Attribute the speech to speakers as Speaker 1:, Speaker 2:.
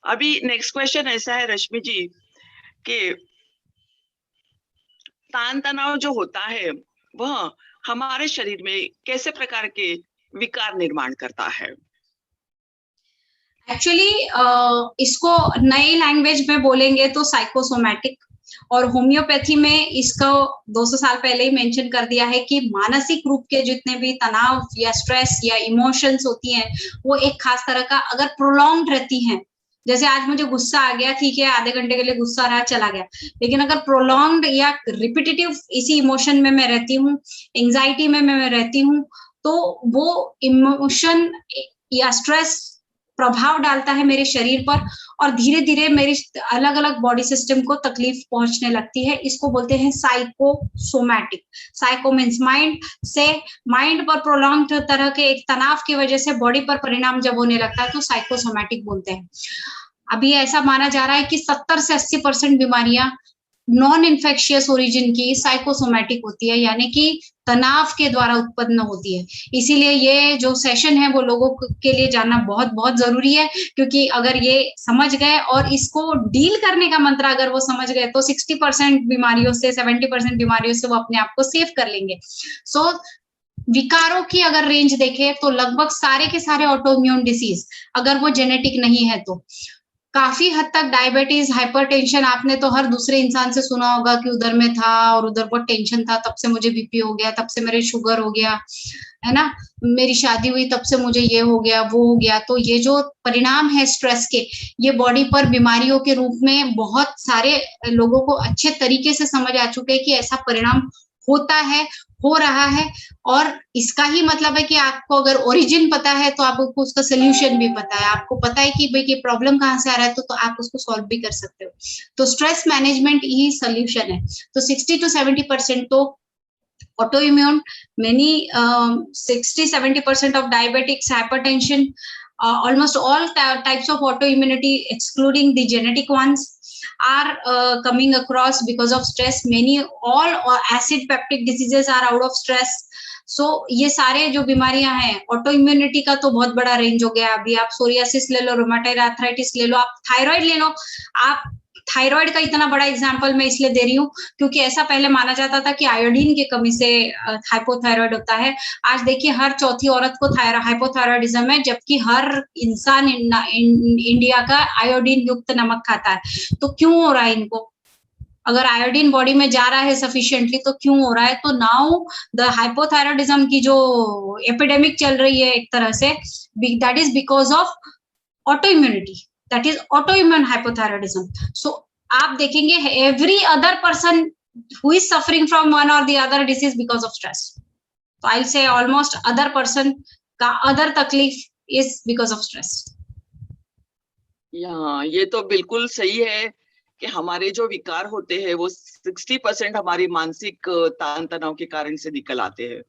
Speaker 1: अभी next question ऐसा है रश्मि जी कि तान तनाव जो होता है वह हमारे शरीर में कैसे प्रकार के विकार निर्माण करता है?
Speaker 2: एक्चुअली इसको नई लैंग्वेज में बोलेंगे तो साइकोसोमैटिक, और होम्योपैथी में इसको 200 साल पहले ही मेंशन कर दिया है कि मानसिक रूप के जितने भी तनाव या स्ट्रेस या इमोशंस होती हैं वो एक खास तरह का अगर प्रोलॉन्ग्ड रहती हैं, जैसे आज मुझे गुस्सा आ गया, ठीक है आधे घंटे के लिए गुस्सा रहा चला गया, लेकिन अगर प्रोलॉन्ग्ड या रिपीटेटिव इसी इमोशन में मैं रहती हूँ, एंजाइटी में मैं रहती हूँ, तो वो इमोशन या स्ट्रेस प्रभाव डालता है मेरे शरीर पर और धीरे धीरे मेरी अलग अलग बॉडी सिस्टम को तकलीफ पहुंचने लगती है। इसको बोलते हैं साइकोसोमैटिक। साइको मीन्स माइंड से, माइंड पर प्रोलॉन्ग तरह के एक तनाव की वजह से बॉडी पर परिणाम जब होने लगता है तो साइकोसोमैटिक बोलते हैं। अभी ऐसा माना जा रहा है कि 70 से 80% बीमारियां नॉन इन्फेक्शियस ओरिजिन की साइकोसोमैटिक होती है, यानी कि तनाव के द्वारा उत्पन्न होती है। इसीलिए ये जो सेशन है वो लोगों के लिए जानना बहुत बहुत जरूरी है, क्योंकि अगर ये समझ गए और इसको डील करने का मंत्र अगर वो समझ गए तो 60% बीमारियों से 70% बीमारियों से वो अपने आप को सेव कर लेंगे। सो विकारों की अगर रेंज देखें तो लगभग सारे के सारे ऑटोइम्यून डिसीज, अगर वो जेनेटिक नहीं है तो काफी हद तक डायबिटीज, हाइपरटेंशन, आपने तो हर दूसरे इंसान से सुना होगा कि उधर में था और उधर बहुत टेंशन था तब से मुझे बीपी हो गया, तब से मेरे शुगर हो गया, है ना, मेरी शादी हुई तब से मुझे ये हो गया वो हो गया। तो ये जो परिणाम है स्ट्रेस के, ये बॉडी पर बीमारियों के रूप में बहुत सारे लोगों को अच्छे तरीके से समझ आ चुके हैं कि ऐसा परिणाम होता है, हो रहा है। और इसका ही मतलब है कि आपको अगर ओरिजिन पता है तो आपको उसका सोल्यूशन भी पता है, आपको पता है कि भाई ये प्रॉब्लम कहाँ से आ रहा है, तो आप उसको सॉल्व भी कर सकते हो। तो स्ट्रेस मैनेजमेंट ही सोल्यूशन है। तो 60 to 70% तो autoimmune, many 60-70% of diabetics, hypertension, almost all types of autoimmunity excluding the genetic ones are coming across because of stress. Many all acid peptic diseases are out of stress. सो ये सारे जो बीमारियां हैं, auto immunity का तो बहुत बड़ा range हो गया। अभी आप सोरियासिस ले लो, रोमेटॉइड आर्थराइटिस ले लो, आप थायराइड ले लो। आप थायराइड का इतना बड़ा एग्जाम्पल मैं इसलिए दे रही हूँ क्योंकि ऐसा पहले माना जाता था कि आयोडीन की कमी से हाइपोथायराइड होता है। आज देखिए हर चौथी औरत को हाइपोथायराइडिज्म है, जबकि हर इंसान इंडिया का आयोडीन युक्त नमक खाता है। तो क्यों हो रहा है इनको? अगर आयोडीन बॉडी में जा रहा है सफिशिएंटली तो क्यों हो रहा है? तो नाउ द हाइपोथायराइडिज्म की जो एपिडेमिक चल रही है एक तरह से, that is because of auto immunity, that is autoimmune hypothyroidism. So आप देखेंगे every other person who is suffering from one और the other disease because of stress. तो I say almost other person का अदर तकलीफ is because of stress.
Speaker 1: ये तो बिल्कुल सही है कि हमारे जो विकार होते हैं वो 60% हमारी मानसिक तान तनाव के कारण से निकल आते हैं।